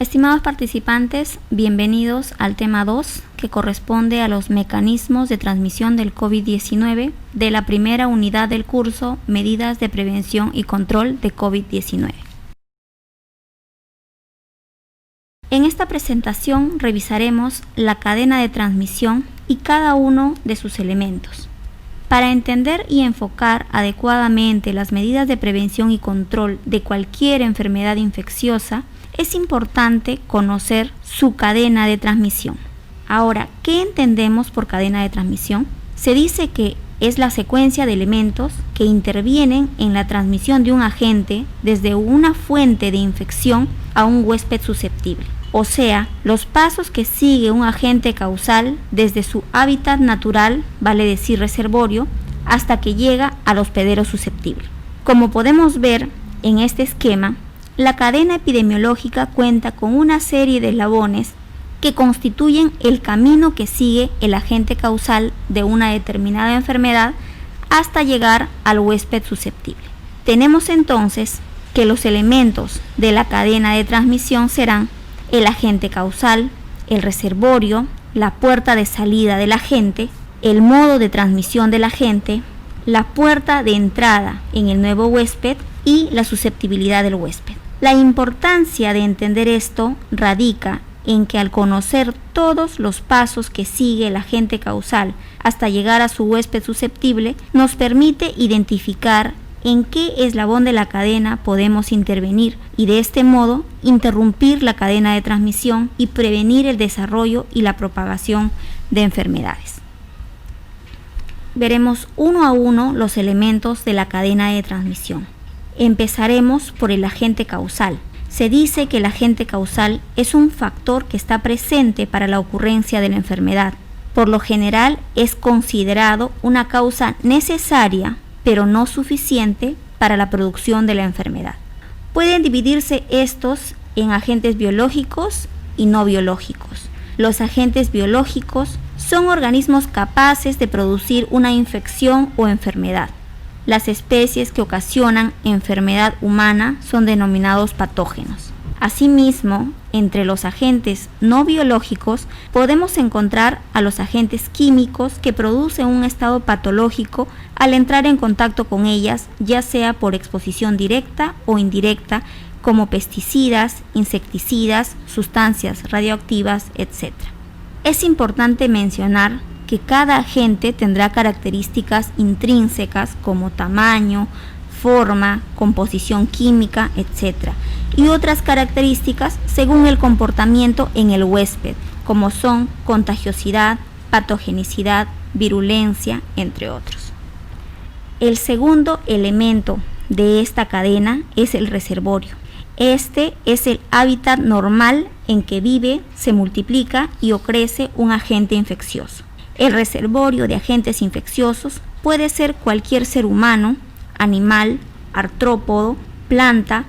Estimados participantes, bienvenidos al tema 2, que corresponde a los mecanismos de transmisión del COVID-19 de la primera unidad del curso Medidas de Prevención y Control de COVID-19. En esta presentación revisaremos la cadena de transmisión y cada uno de sus elementos. Para entender y enfocar adecuadamente las medidas de prevención y control de cualquier enfermedad infecciosa, es importante conocer su cadena de transmisión. Ahora, ¿qué entendemos por cadena de transmisión? Se dice que es la secuencia de elementos que intervienen en la transmisión de un agente desde una fuente de infección a un huésped susceptible. O sea, los pasos que sigue un agente causal desde su hábitat natural, vale decir reservorio, hasta que llega al hospedero susceptible. Como podemos ver en este esquema, la cadena epidemiológica cuenta con una serie de eslabones que constituyen el camino que sigue el agente causal de una determinada enfermedad hasta llegar al huésped susceptible. Tenemos entonces que los elementos de la cadena de transmisión serán el agente causal, el reservorio, la puerta de salida del agente, el modo de transmisión del agente, la puerta de entrada en el nuevo huésped y la susceptibilidad del huésped. La importancia de entender esto radica en que al conocer todos los pasos que sigue el agente causal hasta llegar a su huésped susceptible, nos permite identificar en qué eslabón de la cadena podemos intervenir y de este modo interrumpir la cadena de transmisión y prevenir el desarrollo y la propagación de enfermedades. Veremos uno a uno los elementos de la cadena de transmisión. Empezaremos por el agente causal. Se dice que el agente causal es un factor que está presente para la ocurrencia de la enfermedad. Por lo general es considerado una causa necesaria, pero no suficiente para la producción de la enfermedad. Pueden dividirse estos en agentes biológicos y no biológicos. Los agentes biológicos son organismos capaces de producir una infección o enfermedad. Las especies que ocasionan enfermedad humana son denominados patógenos. Asimismo, entre los agentes no biológicos podemos encontrar a los agentes químicos que producen un estado patológico al entrar en contacto con ellas, ya sea por exposición directa o indirecta, como pesticidas, insecticidas, sustancias radioactivas, etc. Es importante mencionar que cada agente tendrá características intrínsecas como tamaño, forma, composición química, etc. y otras características según el comportamiento en el huésped, como son contagiosidad, patogenicidad, virulencia, entre otros. El segundo elemento de esta cadena es el reservorio. Este es el hábitat normal en que vive, se multiplica y crece un agente infeccioso. El reservorio de agentes infecciosos puede ser cualquier ser humano, animal, artrópodo, planta,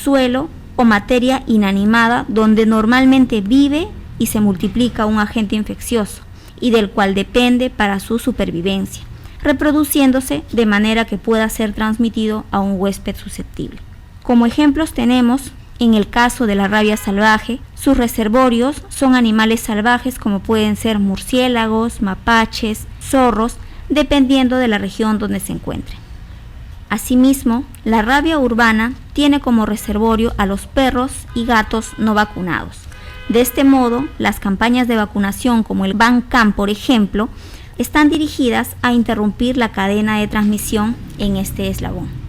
suelo o materia inanimada donde normalmente vive y se multiplica un agente infeccioso y del cual depende para su supervivencia, reproduciéndose de manera que pueda ser transmitido a un huésped susceptible. Como ejemplos tenemos, en el caso de la rabia salvaje, sus reservorios son animales salvajes como pueden ser murciélagos, mapaches, zorros, dependiendo de la región donde se encuentren. Asimismo, la rabia urbana tiene como reservorio a los perros y gatos no vacunados. De este modo, las campañas de vacunación como el BANCAM, por ejemplo, están dirigidas a interrumpir la cadena de transmisión en este eslabón.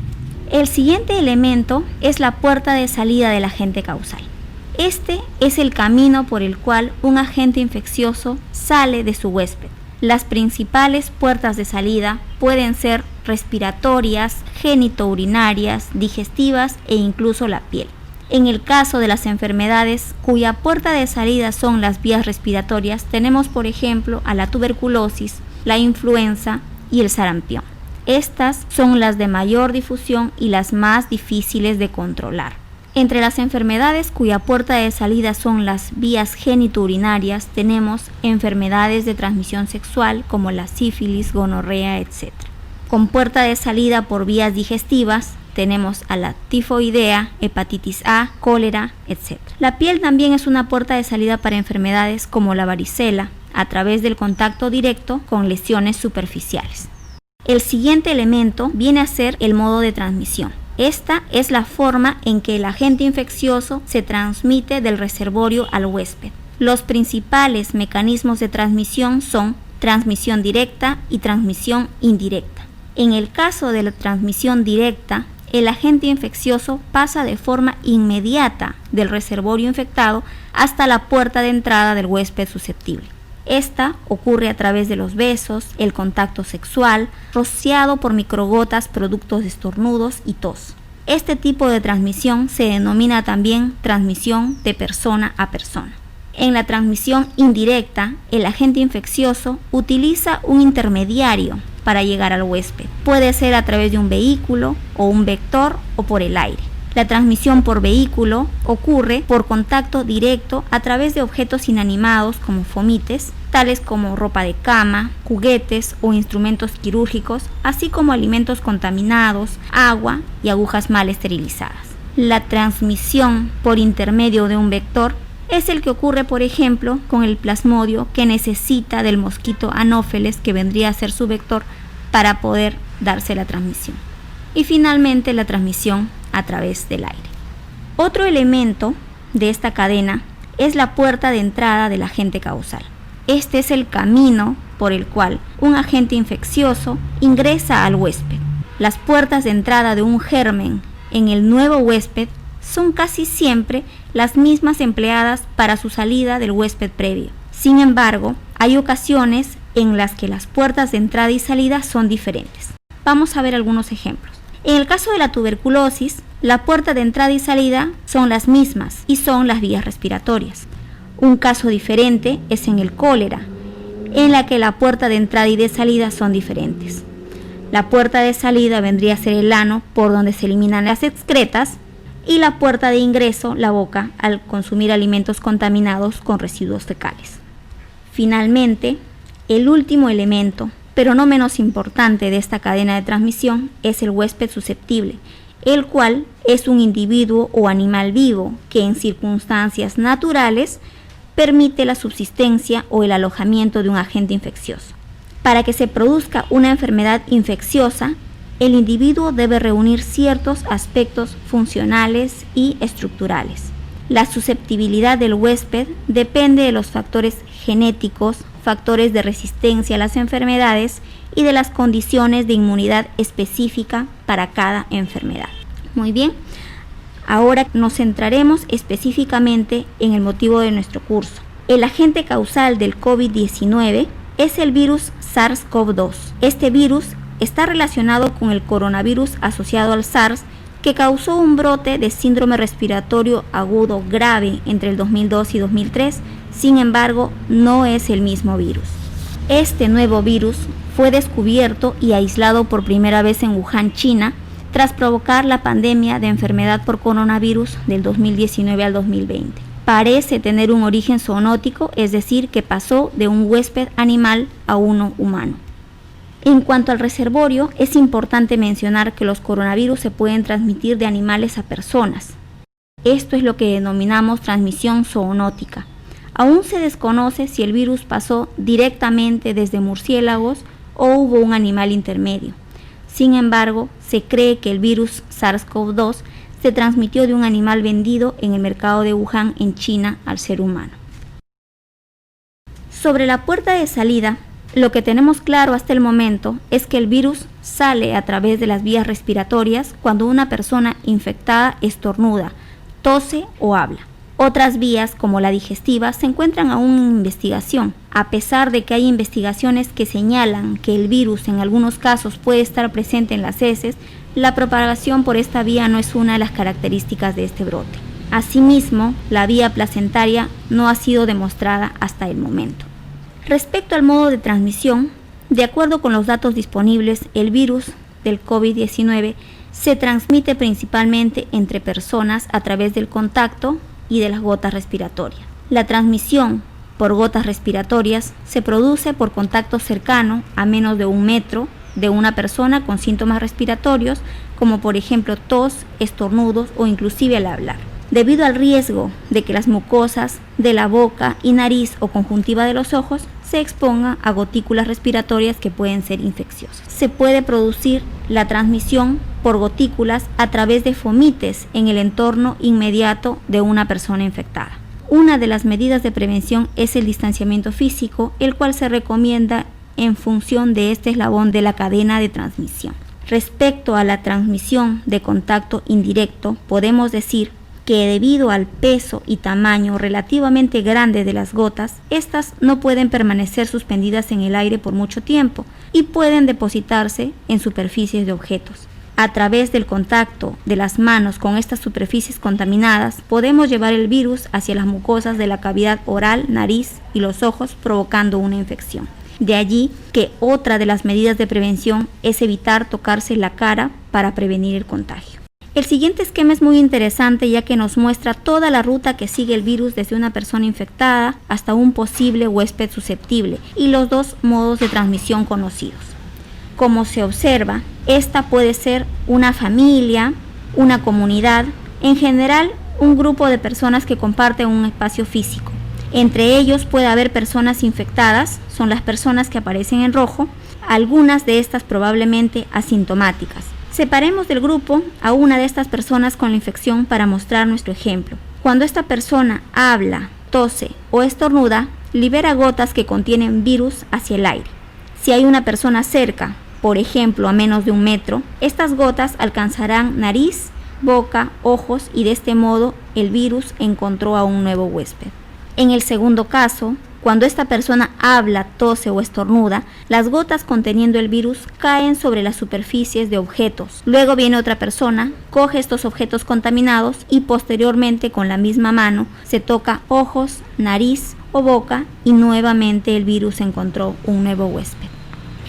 El siguiente elemento es la puerta de salida del agente causal. Este es el camino por el cual un agente infeccioso sale de su huésped. Las principales puertas de salida pueden ser respiratorias, genitourinarias, digestivas e incluso la piel. En el caso de las enfermedades cuya puerta de salida son las vías respiratorias, tenemos por ejemplo a la tuberculosis, la influenza y el sarampión. Estas son las de mayor difusión y las más difíciles de controlar. Entre las enfermedades cuya puerta de salida son las vías genitourinarias tenemos enfermedades de transmisión sexual como la sífilis, gonorrea, etc. Con puerta de salida por vías digestivas tenemos a la tifoidea, hepatitis A, cólera, etc. La piel también es una puerta de salida para enfermedades como la varicela, a través del contacto directo con lesiones superficiales. El siguiente elemento viene a ser el modo de transmisión. Esta es la forma en que el agente infeccioso se transmite del reservorio al huésped. Los principales mecanismos de transmisión son transmisión directa y transmisión indirecta. En el caso de la transmisión directa, el agente infeccioso pasa de forma inmediata del reservorio infectado hasta la puerta de entrada del huésped susceptible. Esta ocurre a través de los besos, el contacto sexual, rociado por microgotas producto de estornudos y tos. Este tipo de transmisión se denomina también transmisión de persona a persona. En la transmisión indirecta, el agente infeccioso utiliza un intermediario para llegar al huésped. Puede ser a través de un vehículo o un vector o por el aire. La transmisión por vehículo ocurre por contacto directo a través de objetos inanimados como fomites, tales como ropa de cama, juguetes o instrumentos quirúrgicos, así como alimentos contaminados, agua y agujas mal esterilizadas. La transmisión por intermedio de un vector es el que ocurre, por ejemplo, con el plasmodio, que necesita del mosquito Anopheles, que vendría a ser su vector, para poder darse la transmisión. Y finalmente la transmisión a través del aire. Otro elemento de esta cadena es la puerta de entrada del agente causal. Este es el camino por el cual un agente infeccioso ingresa al huésped. Las puertas de entrada de un germen en el nuevo huésped son casi siempre las mismas empleadas para su salida del huésped previo. Sin embargo, hay ocasiones en las que las puertas de entrada y salida son diferentes. Vamos a ver algunos ejemplos. En el caso de la tuberculosis, la puerta de entrada y salida son las mismas y son las vías respiratorias. Un caso diferente es en el cólera, en la que la puerta de entrada y de salida son diferentes. La puerta de salida vendría a ser el ano, por donde se eliminan las excretas, y la puerta de ingreso, la boca, al consumir alimentos contaminados con residuos fecales. Finalmente, el último elemento, pero no menos importante de esta cadena de transmisión, es el huésped susceptible, el cual es un individuo o animal vivo que en circunstancias naturales permite la subsistencia o el alojamiento de un agente infeccioso. Para que se produzca una enfermedad infecciosa, el individuo debe reunir ciertos aspectos funcionales y estructurales. La susceptibilidad del huésped depende de los factores genéticos, factores de resistencia a las enfermedades y de las condiciones de inmunidad específica para cada enfermedad. Muy bien, ahora nos centraremos específicamente en el motivo de nuestro curso. El agente causal del COVID-19 es el virus SARS-CoV-2. Este virus está relacionado con el coronavirus asociado al SARS, que causó un brote de síndrome respiratorio agudo grave entre el 2002 y 2003, sin embargo, no es el mismo virus. Este nuevo virus fue descubierto y aislado por primera vez en Wuhan, China, tras provocar la pandemia de enfermedad por coronavirus del 2019 al 2020. Parece tener un origen zoonótico, es decir, que pasó de un huésped animal a uno humano. En cuanto al reservorio, es importante mencionar que los coronavirus se pueden transmitir de animales a personas. Esto es lo que denominamos transmisión zoonótica. Aún se desconoce si el virus pasó directamente desde murciélagos o hubo un animal intermedio. Sin embargo, se cree que el virus SARS-CoV-2 se transmitió de un animal vendido en el mercado de Wuhan, en China, al ser humano. Sobre la puerta de salida, lo que tenemos claro hasta el momento es que el virus sale a través de las vías respiratorias cuando una persona infectada estornuda, tose o habla. Otras vías, como la digestiva, se encuentran aún en investigación. A pesar de que hay investigaciones que señalan que el virus en algunos casos puede estar presente en las heces, la propagación por esta vía no es una de las características de este brote. Asimismo, la vía placentaria no ha sido demostrada hasta el momento. Respecto al modo de transmisión, de acuerdo con los datos disponibles, el virus del COVID-19 se transmite principalmente entre personas a través del contacto y de las gotas respiratorias. La transmisión por gotas respiratorias se produce por contacto cercano a menos de 1 metro de una persona con síntomas respiratorios, como por ejemplo tos, estornudos o inclusive al hablar. Debido al riesgo de que las mucosas de la boca y nariz o conjuntiva de los ojos se expongan a gotículas respiratorias que pueden ser infecciosas. Se puede producir la transmisión por gotículas a través de fomites en el entorno inmediato de una persona infectada. Una de las medidas de prevención es el distanciamiento físico, el cual se recomienda en función de este eslabón de la cadena de transmisión. Respecto a la transmisión de contacto indirecto, podemos decir que debido al peso y tamaño relativamente grande de las gotas, estas no pueden permanecer suspendidas en el aire por mucho tiempo y pueden depositarse en superficies de objetos. A través del contacto de las manos con estas superficies contaminadas, podemos llevar el virus hacia las mucosas de la cavidad oral, nariz y los ojos, provocando una infección. De allí que otra de las medidas de prevención es evitar tocarse la cara para prevenir el contagio. El siguiente esquema es muy interesante, ya que nos muestra toda la ruta que sigue el virus desde una persona infectada hasta un posible huésped susceptible y los dos modos de transmisión conocidos. Como se observa, esta puede ser una familia, una comunidad, en general un grupo de personas que comparten un espacio físico. Entre ellos puede haber personas infectadas, son las personas que aparecen en rojo, algunas de estas probablemente asintomáticas. Separemos del grupo a una de estas personas con la infección para mostrar nuestro ejemplo. Cuando esta persona habla, tose o estornuda, libera gotas que contienen virus hacia el aire. Si hay una persona cerca, por ejemplo a menos de 1 metro, estas gotas alcanzarán nariz, boca, ojos y de este modo el virus encontró a un nuevo huésped. En el segundo caso, cuando esta persona habla, tose o estornuda, las gotas conteniendo el virus caen sobre las superficies de objetos. Luego viene otra persona, coge estos objetos contaminados y posteriormente con la misma mano se toca ojos, nariz o boca y nuevamente el virus encontró un nuevo huésped.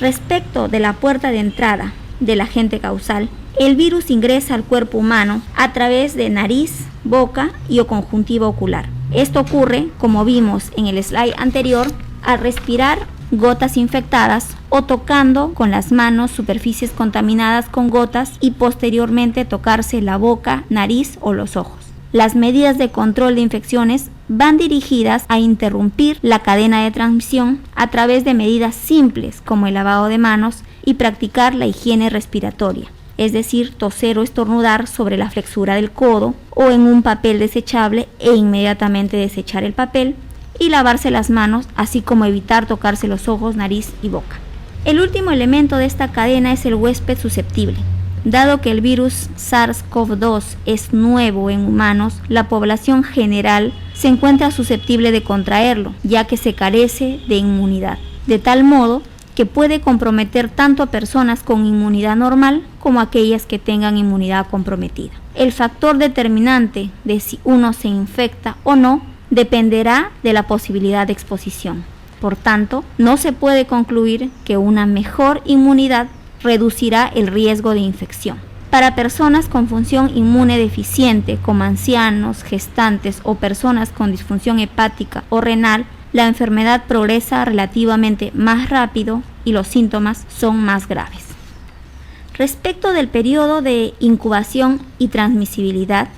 Respecto de la puerta de entrada del agente causal, el virus ingresa al cuerpo humano a través de nariz, boca y o conjuntiva ocular. Esto ocurre, como vimos en el slide anterior, al respirar gotas infectadas o tocando con las manos superficies contaminadas con gotas y posteriormente tocarse la boca, nariz o los ojos. Las medidas de control de infecciones van dirigidas a interrumpir la cadena de transmisión a través de medidas simples como el lavado de manos y practicar la higiene respiratoria, es decir, toser o estornudar sobre la flexura del codo o en un papel desechable e inmediatamente desechar el papel y lavarse las manos, así como evitar tocarse los ojos, nariz y boca. El último elemento de esta cadena es el huésped susceptible. Dado que el virus SARS-CoV-2 es nuevo en humanos, la población general se encuentra susceptible de contraerlo, ya que se carece de inmunidad, de tal modo que puede comprometer tanto a personas con inmunidad normal como a aquellas que tengan inmunidad comprometida. El factor determinante de si uno se infecta o no dependerá de la posibilidad de exposición. Por tanto, no se puede concluir que una mejor inmunidad reducirá el riesgo de infección. Para personas con función inmune deficiente, como ancianos, gestantes o personas con disfunción hepática o renal, la enfermedad progresa relativamente más rápido y los síntomas son más graves. Respecto del periodo de incubación y transmisibilidad,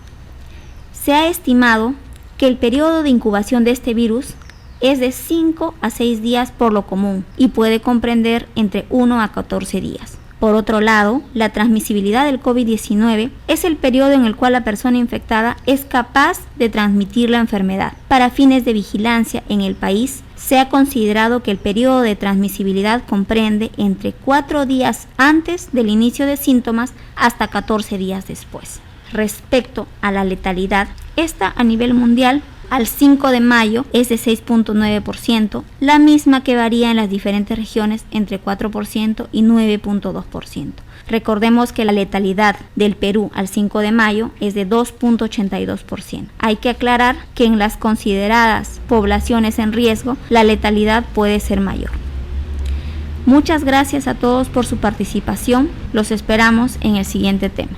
se ha estimado que el periodo de incubación de este virus es de 5 a 6 días por lo común y puede comprender entre 1 a 14 días. Por otro lado, la transmisibilidad del COVID-19 es el periodo en el cual la persona infectada es capaz de transmitir la enfermedad. Para fines de vigilancia en el país, se ha considerado que el periodo de transmisibilidad comprende entre 4 días antes del inicio de síntomas hasta 14 días después. Respecto a la letalidad, esta a nivel mundial al 5 de mayo es de 6.9%, la misma que varía en las diferentes regiones entre 4% y 9.2%. Recordemos que la letalidad del Perú al 5 de mayo es de 2.82%. Hay que aclarar que en las consideradas poblaciones en riesgo, la letalidad puede ser mayor. Muchas gracias a todos por su participación. Los esperamos en el siguiente tema.